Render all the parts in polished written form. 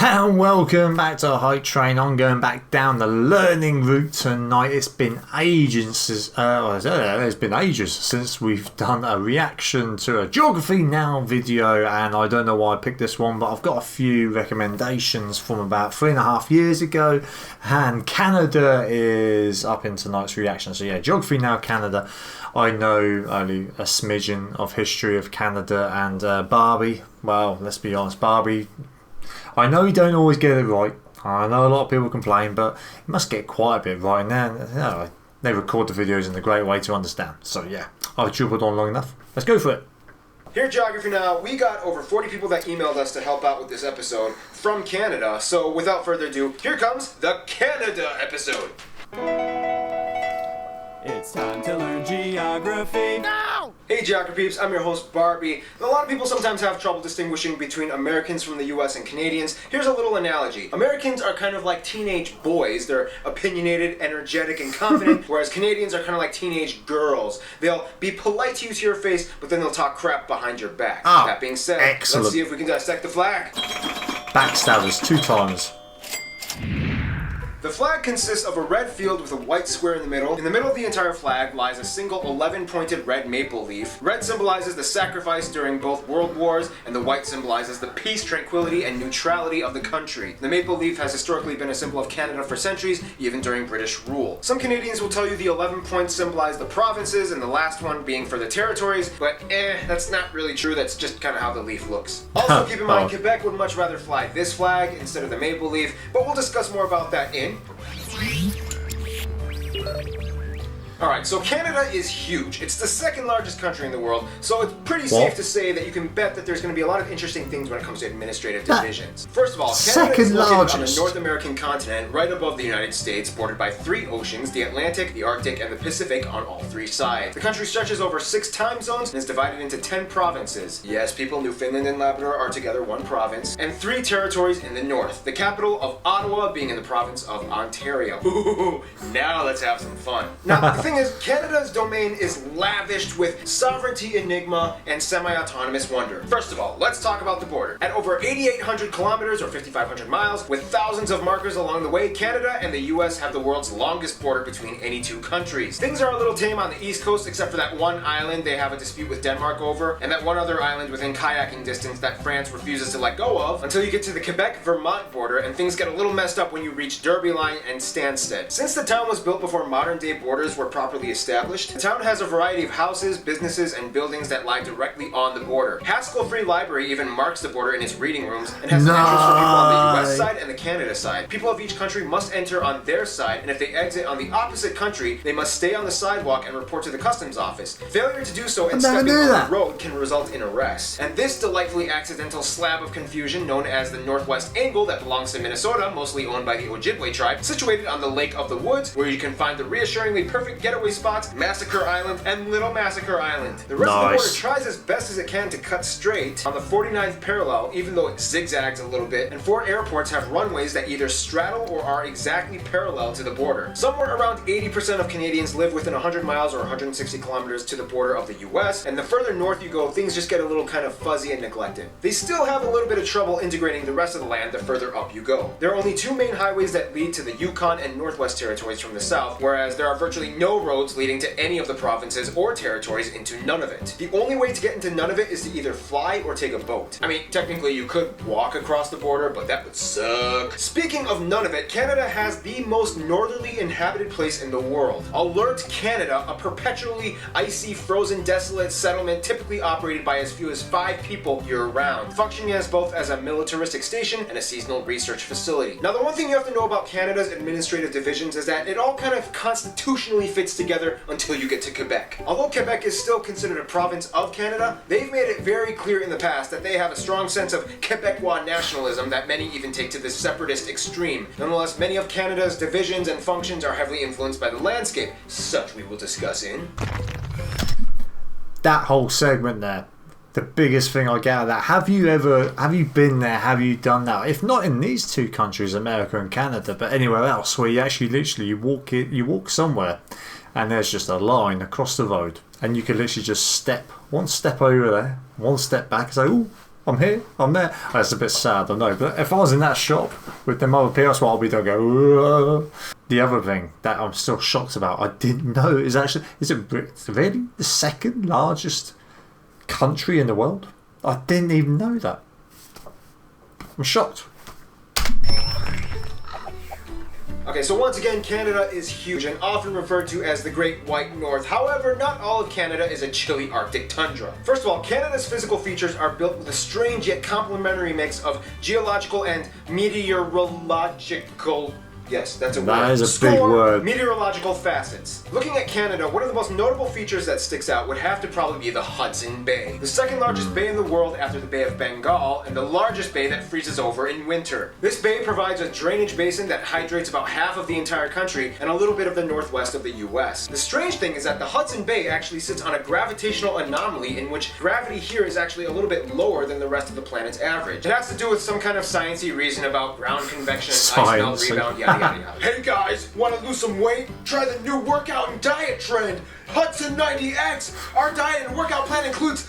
And welcome back to HypeTrain. I'm going back down the learning route tonight. It's been ages since we've done a reaction to a Geography Now video, and I don't know why I picked this one, but I've got a few recommendations from about 3.5 years ago, and Canada is up in tonight's reaction. So yeah, Geography Now Canada. I know only a smidgen of history of Canada, and Barbie, well, let's be honest, Barbie, I know you don't always get it right. I know a lot of people complain, but you must get quite a bit right. And then they record the videos in a great way to understand. So yeah, I've dribbled on long enough. Let's go for it. Here at Geography Now, we got over 40 people that emailed us to help out with this episode from Canada. So without further ado, here comes the Canada episode. It's time to learn geography now! Hey Geography peeps, I'm your host Barbie. A lot of people sometimes have trouble distinguishing between Americans from the US and Canadians. Here's a little analogy. Americans are kind of like teenage boys. They're opinionated, energetic, and confident, whereas Canadians are kind of like teenage girls. They'll be polite to you to your face, but then they'll talk crap behind your back. Oh, that being said, excellent. Let's see if we can dissect the flag. Backstabbers 2 times. The flag consists of a red field with a white square in the middle. In the middle of the entire flag lies a single 11-pointed red maple leaf. Red symbolizes the sacrifice during both world wars, and the white symbolizes the peace, tranquility, and neutrality of the country. The maple leaf has historically been a symbol of Canada for centuries, even during British rule. Some Canadians will tell you the 11 points symbolize the provinces, and the last one being for the territories, but that's not really true. That's just kind of how the leaf looks. Also keep in mind, Quebec would much rather fly this flag instead of the maple leaf, but we'll discuss more about that in Alright, so Canada is huge. It's the second largest country in the world, so it's pretty safe to say that you can bet that there's going to be a lot of interesting things when it comes to administrative divisions. First of all, Canada is located on the North American continent, right above the United States, bordered by 3 oceans, the Atlantic, the Arctic, and the Pacific on all 3 sides. The country stretches over 6 time zones and is divided into 10 provinces. Yes, people, Newfoundland and Labrador are together 1 province, and 3 territories in the north, the capital of Ottawa being in the province of Ontario. Ooh, now let's have some fun. Now, the thing is, Canada's domain is lavished with sovereignty enigma and semi-autonomous wonder. First of all, let's talk about the border. At over 8,800 kilometers or 5,500 miles, with thousands of markers along the way, Canada and the US have the world's longest border between any 2 countries. Things are a little tame on the east coast, except for that one island they have a dispute with Denmark over, and that one other island within kayaking distance that France refuses to let go of, until you get to the Quebec-Vermont border, and things get a little messed up when you reach Derby Line and Stansted. Since the town was built before modern-day borders were properly established, the town has a variety of houses, businesses, and buildings that lie directly on the border. Haskell Free Library even marks the border in its reading rooms and has an entrance for people on the US side and the Canada side. People of each country must enter on their side, and if they exit on the opposite country, they must stay on the sidewalk and report to the customs office. Failure to do so and stepping on the road can result in arrest. And this delightfully accidental slab of confusion, known as the Northwest Angle, that belongs to Minnesota, mostly owned by the Ojibwe tribe, situated on the Lake of the Woods, where you can find the reassuringly perfect getaway spots, Massacre Island, and Little Massacre Island. The rest of the border tries as best as it can to cut straight on the 49th parallel, even though it zigzags a little bit, and 4 airports have runways that either straddle or are exactly parallel to the border. Somewhere around 80% of Canadians live within 100 miles or 160 kilometers to the border of the US, and the further north you go, things just get a little kind of fuzzy and neglected. They still have a little bit of trouble integrating the rest of the land the further up you go. There are only 2 main highways that lead to the Yukon and Northwest territories from the south, whereas there are virtually no roads leading to any of the provinces or territories into none of it. The only way to get into none of it is to either fly or take a boat. I mean, technically you could walk across the border, but that would suck. Speaking of none of it, Canada has the most northerly inhabited place in the world. Alert Canada, a perpetually icy, frozen, desolate settlement typically operated by as few as 5 people year-round, functioning as both as a militaristic station and a seasonal research facility. Now, the one thing you have to know about Canada's administrative divisions is that it all kind of constitutionally fits together until you get to Quebec. Although Quebec is still considered a province of Canada, they've made it very clear in the past that they have a strong sense of Quebecois nationalism that many even take to the separatist extreme. Nonetheless, many of Canada's divisions and functions are heavily influenced by the landscape, such we will discuss in that whole segment there. The biggest thing I get out of that, have you been there, have you done that? If not in these 2 countries, America and Canada, but anywhere else where you actually literally you walk somewhere and there's just a line across the road and you can literally just step 1 step over there, 1 step back and say, oh, I'm here, I'm there. That's a bit sad, I know. But if I was in that shop with them other people, that's what I'll be doing. Go. Whoa. The other thing that I'm still shocked about, I didn't know, is it really the second largest country in the world? I didn't even know that. I'm shocked. Okay, so once again, Canada is huge and often referred to as the Great White North. However, not all of Canada is a chilly Arctic tundra. First of all, Canada's physical features are built with a strange yet complementary mix of geological and meteorological. Yes, that's a word. That is a big word. Meteorological facets. Looking at Canada, one of the most notable features that sticks out would have to probably be the Hudson Bay. The second largest bay in the world after the Bay of Bengal, and the largest bay that freezes over in winter. This bay provides a drainage basin that hydrates about half of the entire country and a little bit of the northwest of the US. The strange thing is that the Hudson Bay actually sits on a gravitational anomaly in which gravity here is actually a little bit lower than the rest of the planet's average. It has to do with some kind of sciencey reason about ground convection, ice melt rebound, yada. Hey guys, want to lose some weight? Try the new workout and diet trend, Hudson 90X. Our diet and workout plan includes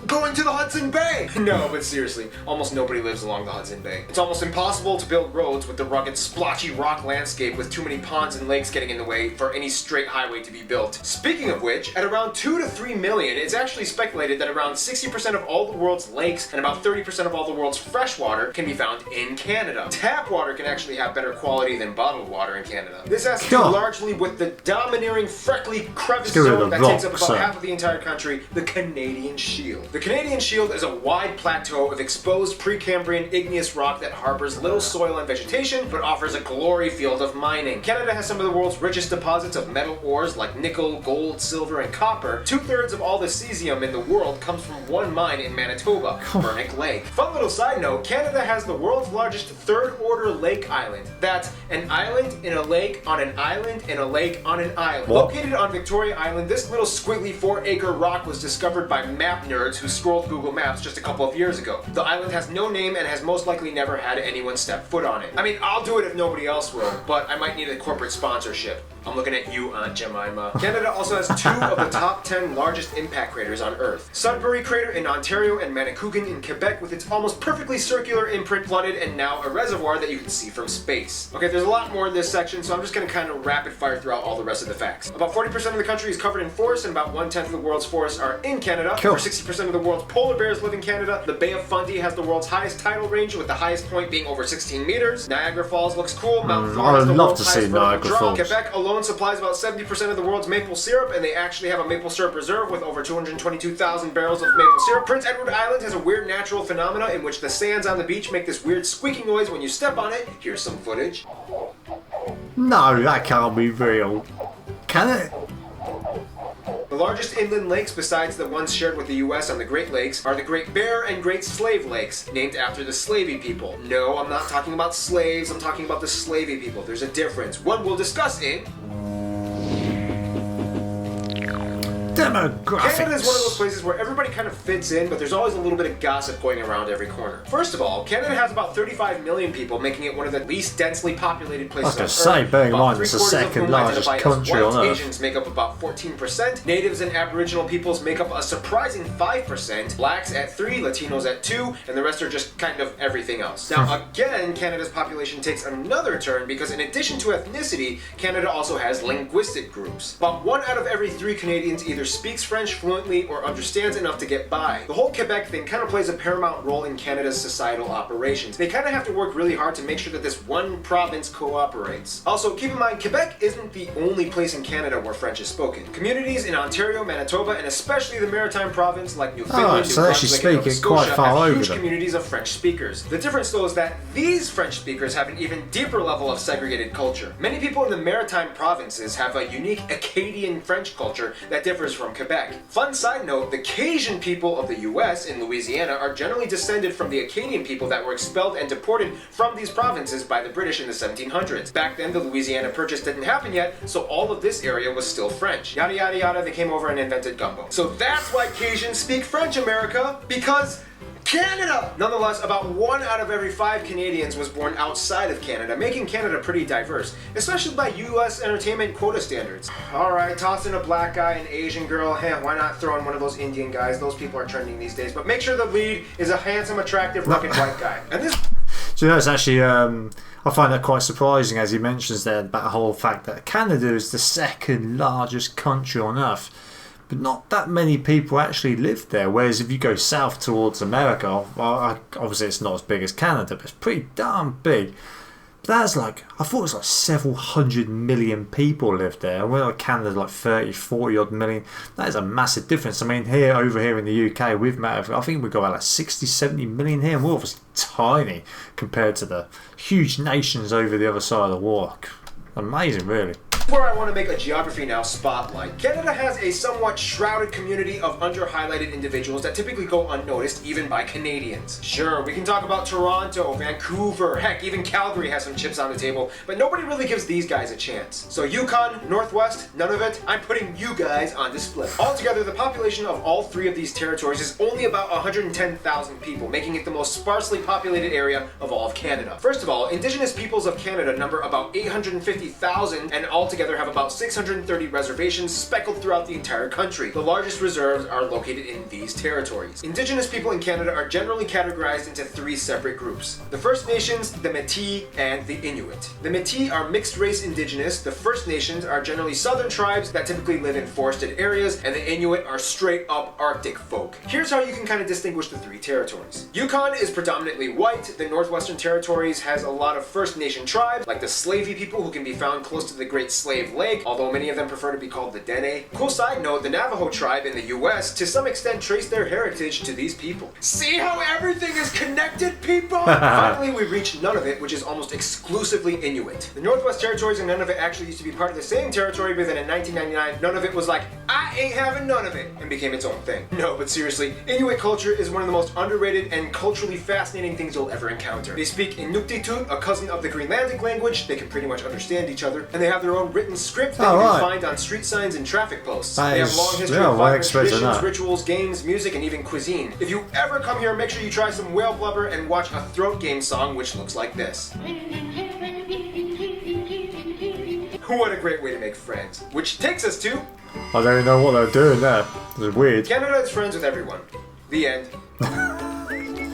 going to the Hudson Bay! No, but seriously, almost nobody lives along the Hudson Bay. It's almost impossible to build roads with the rugged, splotchy rock landscape with too many ponds and lakes getting in the way for any straight highway to be built. Speaking of which, at around 2 to 3 million, it's actually speculated that around 60% of all the world's lakes and about 30% of all the world's fresh water can be found in Canada. Tap water can actually have better quality than bottled water in Canada. This has to do largely with the domineering, freckly crevice zone that takes up about half of the entire country, the Canadian Shield. The Canadian Shield is a wide plateau of exposed Precambrian igneous rock that harbors little soil and vegetation, but offers a glory field of mining. Canada has some of the world's richest deposits of metal ores like nickel, gold, silver, and copper. 2/3 of all the cesium in the world comes from one mine in Manitoba, Burnick Lake. Fun little side note, Canada has the world's largest third-order lake island. That's an island in a lake on an island in a lake on an island. What? Located on Victoria Island, this little squiggly 4-acre rock was discovered by map nerds who scrolled Google Maps just a couple of years ago. The island has no name and has most likely never had anyone step foot on it. I mean, I'll do it if nobody else will, but I might need a corporate sponsorship. I'm looking at you, Aunt Jemima. Canada also has 2 of the top 10 largest impact craters on Earth. Sudbury Crater in Ontario and Manicouagan in Quebec with its almost perfectly circular imprint flooded and now a reservoir that you can see from space. Okay, there's a lot more in this section, so I'm just going to kind of rapid fire throughout all the rest of the facts. About 40% of the country is covered in forests and about 1/10 of the world's forests are in Canada. Cool. Over 60% of the world's polar bears live in Canada. The Bay of Fundy has the world's highest tidal range with the highest point being over 16 meters. Niagara Falls looks cool. Mount Flora has the world's highest vertical drop. Quebec alone supplies about 70% of the world's maple syrup, and they actually have a maple syrup reserve with over 222,000 barrels of maple syrup. Prince Edward Island has a weird natural phenomena in which the sands on the beach make this weird squeaking noise when you step on it. Here's some footage. No, that can't be real. Can it? The largest inland lakes besides the ones shared with the US on the Great Lakes are the Great Bear and Great Slave Lakes, named after the Slavey people. No, I'm not talking about slaves, I'm talking about the Slavey people. There's a difference. One we'll discuss in demographics. Canada is one of those places where everybody kind of fits in, but there's always a little bit of gossip going around every corner. First of all, Canada has about 35 million people, making it one of the least densely populated places on Earth. I was going to say, bearing in mind it's the second largest country on Earth. Asians make up about 14%, natives and aboriginal peoples make up a surprising 5%, blacks at 3%, Latinos at 2%, and the rest are just kind of everything else. Now again, Canada's population takes another turn because in addition to ethnicity, Canada also has linguistic groups. About 1 out of every 3 Canadians either speaks French fluently or understands enough to get by. The whole Quebec thing kind of plays a paramount role in Canada's societal operations. They kind of have to work really hard to make sure that this one province cooperates. Also, keep in mind, Quebec isn't the only place in Canada where French is spoken. Communities in Ontario, Manitoba, and especially the Maritime Province like Newfoundland, New Brunswick, and Nova Scotia have huge communities of French speakers. The difference though is that these French speakers have an even deeper level of segregated culture. Many people in the Maritime Provinces have a unique Acadian French culture that differs from Quebec. Fun side note, the Cajun people of the US in Louisiana are generally descended from the Acadian people that were expelled and deported from these provinces by the British in the 1700s. Back then, the Louisiana Purchase didn't happen yet, so all of this area was still French. Yada yada yada, they came over and invented gumbo. So that's why Cajuns speak French, America, because Canada! Nonetheless, about 1 out of every 5 Canadians was born outside of Canada, making Canada pretty diverse, especially by US entertainment quota standards. Alright, toss in a black guy, an Asian girl, why not throw in one of those Indian guys? Those people are trending these days, but make sure the lead is a handsome, attractive, rugged white guy. And this... So that's actually, I find that quite surprising, as he mentions there, about the whole fact that Canada is the second largest country on Earth. But not that many people actually live there. Whereas if you go south towards America, well, obviously it's not as big as Canada, but it's pretty darn big. But that's like, I thought it was like several 100 million people live there. Well, Canada's like 30, 40 odd million. That is a massive difference. I mean, over here in the UK, I think we've got like 60, 70 million here, and we're obviously tiny compared to the huge nations over the other side of the water. Amazing, really. Where I want to make a Geography Now spotlight. Canada has a somewhat shrouded community of under-highlighted individuals that typically go unnoticed even by Canadians. Sure, we can talk about Toronto, Vancouver, heck, even Calgary has some chips on the table, but nobody really gives these guys a chance. So Yukon, Northwest, none of it, I'm putting you guys on display. Altogether, the population of all 3 of these territories is only about 110,000 people, making it the most sparsely populated area of all of Canada. First of all, Indigenous peoples of Canada number about 850,000 and altogether have about 630 reservations speckled throughout the entire country. The largest reserves are located in these territories. Indigenous people in Canada are generally categorized into 3 separate groups. The First Nations, the Métis, and the Inuit. The Métis are mixed-race Indigenous, the First Nations are generally southern tribes that typically live in forested areas, and the Inuit are straight-up Arctic folk. Here's how you can kind of distinguish the 3 territories. Yukon is predominantly white, the Northwestern Territories has a lot of First Nation tribes, like the Slavey people who can be found close to the Great Slave Lake, although many of them prefer to be called the Dene. Cool side note, the Navajo tribe in the US to some extent trace their heritage to these people. See how everything is connected, people? Finally, we reach Nunavut, which is almost exclusively Inuit. The Northwest Territories and Nunavut actually used to be part of the same territory, but then in 1999, Nunavut was like, I ain't having none of it, and became its own thing. No, but seriously, Inuit culture is one of the most underrated and culturally fascinating things you'll ever encounter. They speak Inuktitut, a cousin of the Greenlandic language. They can pretty much understand each other, and they have their own written script that you can find on street signs and traffic posts. They have long history of vibrant traditions, rituals, games, music, and even cuisine. If you ever come here, make sure you try some whale blubber and watch a throat game song which looks like this. What a great way to make friends. Which takes us to... I don't even know what they're doing there. It's weird. Canada is friends with everyone. The end.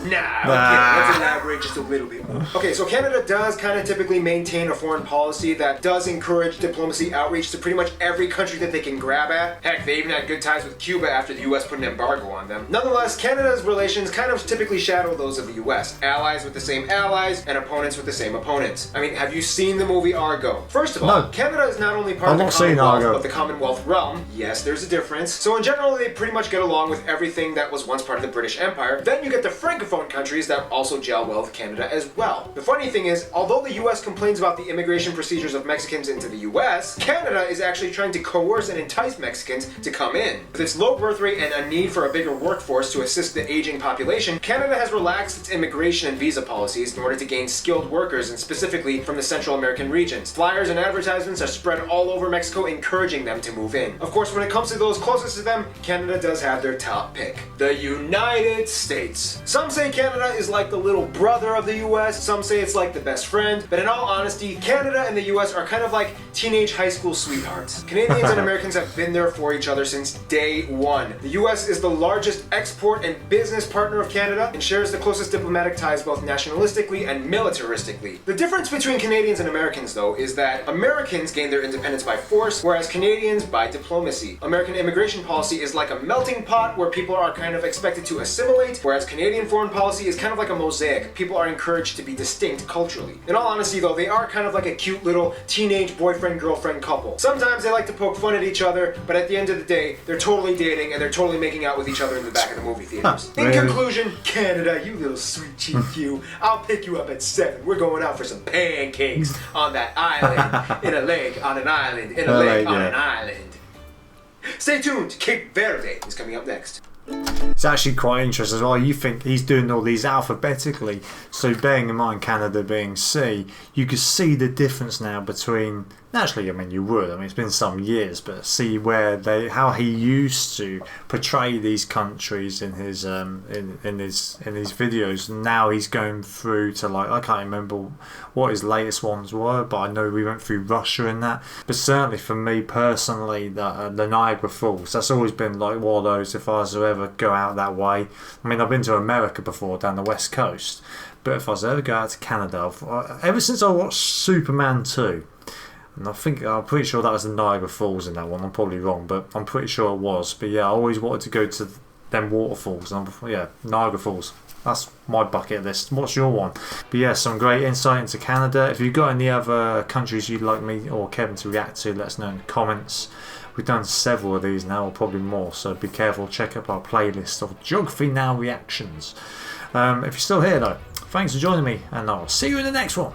Nah, okay, let's elaborate just a little bit more. Okay, so Canada does kind of typically maintain a foreign policy that does encourage diplomacy outreach to pretty much every country that they can grab at. Heck, they even had good ties with Cuba after the US put an embargo on them. Nonetheless, Canada's relations kind of typically shadow those of the US. Allies with the same allies, and opponents with the same opponents. I mean, have you seen the movie Argo? First of all, Canada is not only part of the Commonwealth, but the Commonwealth realm. Yes, there's a difference. So in general, they pretty much get along with everything that was once part of the British Empire. Then you get the Francophone countries that also gel well with Canada as well. The funny thing is, although the US complains about the immigration procedures of Mexicans into the US, Canada is actually trying to coerce and entice Mexicans to come in. With its low birth rate and a need for a bigger workforce to assist the aging population, Canada has relaxed its immigration and visa policies in order to gain skilled workers, and specifically from the Central American regions. Flyers and advertisements are spread all over Mexico encouraging them to move in. Of course, when it comes to those closest to them, Canada does have their top pick. The United States. Some say Canada is like the little brother of the US, some say it's like the best friend, but in all honesty, Canada and the US are kind of like teenage high school sweethearts. Canadians and Americans have been there for each other since day one. The US is the largest export and business partner of Canada and shares the closest diplomatic ties both nationalistically and militaristically. The difference between Canadians and Americans, though, is that Americans gained their independence by force, whereas Canadians by diplomacy. American immigration policy is like a melting pot where people are kind of expected to assimilate, whereas Canadian foreign policy is kind of like a mosaic. People are encouraged to be distinct culturally. In all honesty though, they are kind of like a cute little teenage boyfriend-girlfriend couple. Sometimes they like to poke fun at each other, but at the end of the day, they're totally dating and they're totally making out with each other in the back of the movie theaters. In conclusion, Canada, you little sweet cheap you, I'll pick you up at 7. We're going out for some pancakes on that island, in a lake, on an island, in a lake, on an island. Stay tuned, Cape Verde is coming up next. It's actually quite interesting as well. You think he's doing all these alphabetically, so bearing in mind Canada being C, you can see the difference now between Naturally, I mean, you would. I mean, it's been some years, but see how he used to portray these countries in his in his videos. Now he's going through to, like, I can't remember what his latest ones were, but I know we went through Russia and that. But certainly for me personally, the Niagara Falls, that's always been like one of those. If I was to ever go out that way, I mean, I've been to America before, down the West Coast, but if I was to ever go out to Canada, ever since I watched Superman 2. And I'm pretty sure that was the Niagara Falls in that one. I'm probably wrong, but I'm pretty sure it was. But yeah, I always wanted to go to them waterfalls. And Niagara Falls. That's my bucket list. What's your one? But yeah, some great insight into Canada. If you've got any other countries you'd like me or Kevin to react to, let us know in the comments. We've done several of these now, or probably more, so be careful. Check up our playlist of Geography Now reactions. If you're still here though, thanks for joining me, and I'll see you in the next one.